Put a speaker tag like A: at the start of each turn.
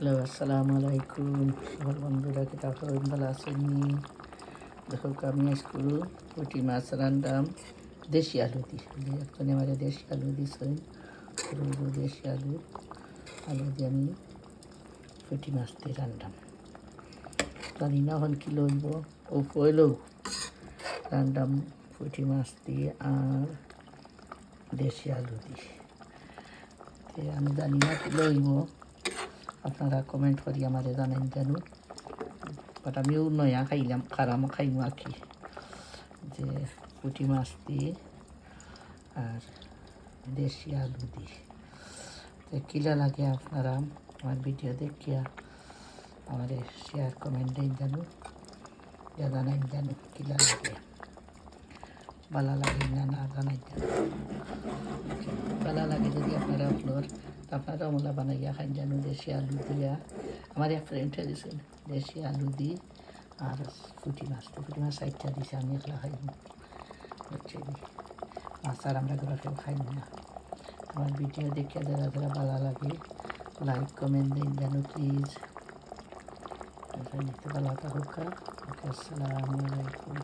A: Hello, আসসালামু আলাইকুম। সকল বন্ধুরা কি তাহলে ভালো আছেননি? দেখো আমি আজকে পুঁটি মাছ রান্নাম দেশি আলু দিই। এখন আমার দেশি আলু দিয়েছি, দেশি আলু দিয়ে আমি পুঁটি মাছ দিয়ে রান্নাম। জানি না এখন কি লইব, ও পয়লেও রান্নাম পুঁটি মাছ দিয়ে আর দেশি আলু দিয়ে। আমি জানি না কি লইব, আপনারা কমেন্ট করি আমারে জানাই জানো। বাট আমিও নয়া খাইলাম, খারাম খাইমু আঁকি যে পুঁটি মাছ দিয়ে আর দেশি আলু দিয়ে। তো কিলা লাগে আপনারা আমার ভিডিও দেখিয়া আমার শেয়ার কমেন্ট দেন জানো, জানাই জানো কিলা লাগে, ভালো লাগে না না জানাই জানো। ভালো লাগে যদি আপনারা মোলা বানাইয়া খাই জানো দেশি আলু দিয়া। আমার এক ফ্রেন্ডে দিয়েছেন দেশি আলু দিই আর পুঁটি মাছ সাইডটা দিছে, আমি একলা খাই বুঝছেন। মাছ আর আমরা ঘরে কেউ খাই না। আমার ভিডিও দেখে যারা যারা ভালো লাগে লাইক কমেন্ট দিন যেন প্লিজ। ভালো থাকুক। ওকে, আসসালামু আলাইকুম।